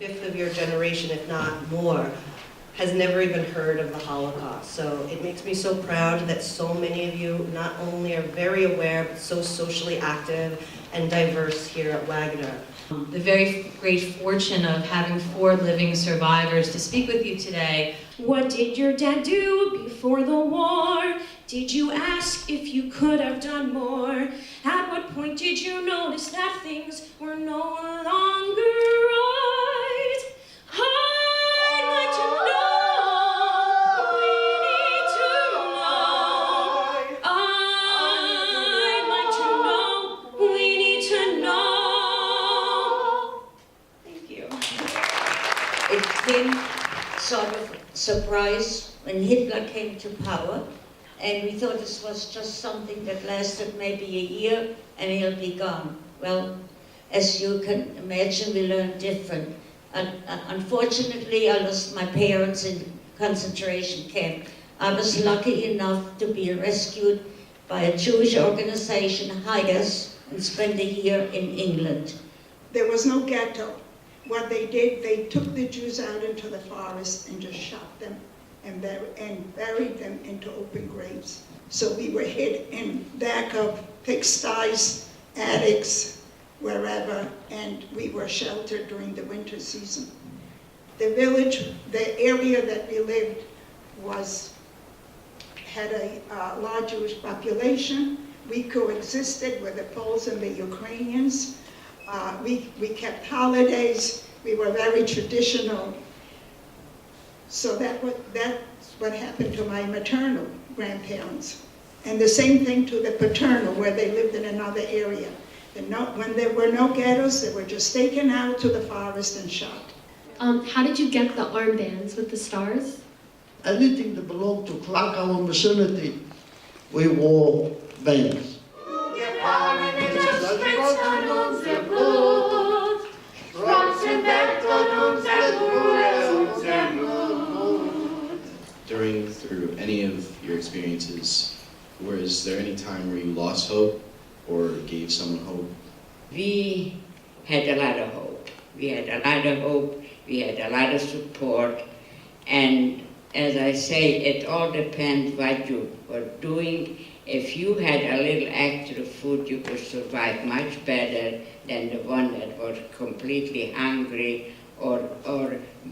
fifth of your generation, if not more, has never even heard of the Holocaust. So it makes me so proud that so many of you not only are very aware, but so socially active and diverse here at Wagner. The very great fortune of having 4 living survivors to speak with you today. What did your dad do before the war? Did you ask if you could have done more? At what point did you notice that things were no longer right? I'd like to know, we need to know. I'd like to know, we need to know. Thank you. It came sort of surprise when Hitler came to power, and we thought this was just something that lasted maybe a year and he'll be gone. Well, as you can imagine, we learned different. Unfortunately, I lost my parents in concentration camp. I was lucky enough to be rescued by a Jewish organization, Higers, and spend a year in England. There was no ghetto. What they did, they took the Jews out into the forest and just shot them and buried them into open graves. So we were hid in back of pigsties, attics, wherever, and we were sheltered during the winter season. The village, the area that we lived had a large Jewish population. We coexisted with the Poles and the Ukrainians. We kept holidays. We were very traditional. So that's what happened to my maternal grandparents. And the same thing to the paternal, where they lived in another area. When there were no ghettos, they were just taken out to the forest and shot. How did you get the armbands with the stars? Anything that belonged to Krakow vicinity, we wore bands. Through any of your experiences, was there any time where you lost hope or gave someone hope? We had a lot of hope. We had a lot of hope. We had a lot of support. And as I say, it all depends what you were doing. If you had a little extra food, you could survive much better than the one that was completely hungry, or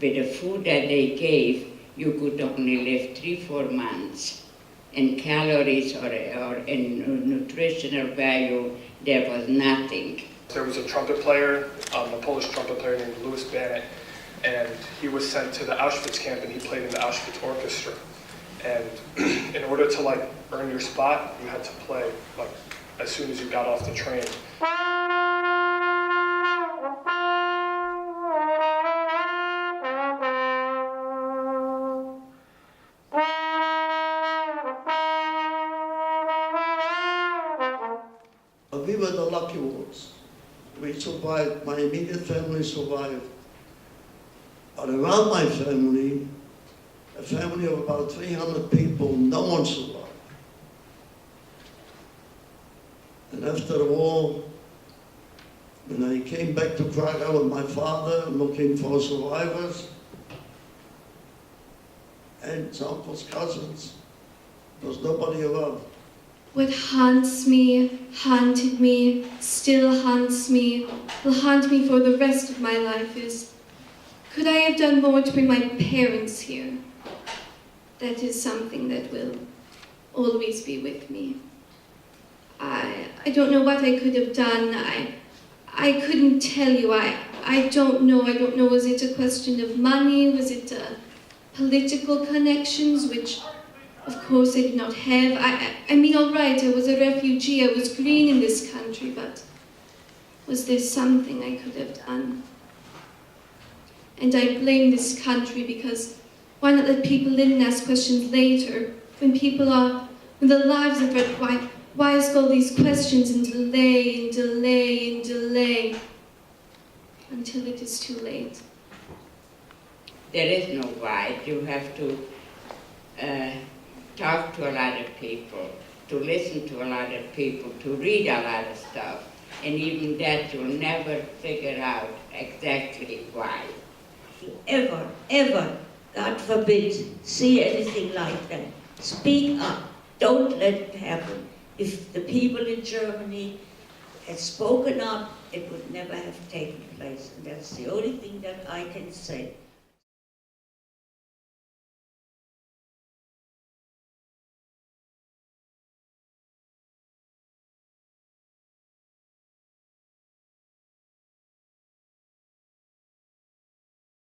with the food that they gave, you could only live 3-4 months. In calories or in nutritional value, there was nothing. There was a trumpet player, a Polish trumpet player named Louis Bannet, and he was sent to the Auschwitz camp and he played in the Auschwitz orchestra. And in order to earn your spot, you had to play as soon as you got off the train. We were the lucky ones. We survived, my immediate family survived. But around my family, a family of about 300 people, no one survived. And after the war, when I came back to Krakow with my father looking for survivors, aunts, uncles, cousins, there was nobody around. What haunted me, still haunts me, will haunt me for the rest of my life is, could I have done more to bring my parents here? That is something that will always be with me. I don't know what I could have done. I couldn't tell you. I don't know. Was it a question of money? Was it political connections, which of course I did not have. I mean, all right, I was a refugee, I was green in this country, but was there something I could have done? And I blame this country because why not let people in and ask questions later? When the lives are threat, why ask all these questions and delay and delay and delay until it is too late? There is no why. You have to talk to a lot of people, to listen to a lot of people, to read a lot of stuff. And even that, you'll never figure out exactly why. you ever, ever, God forbid, see anything like that, speak up. Don't let it happen. If the people in Germany had spoken up, it would never have taken place. And that's the only thing that I can say.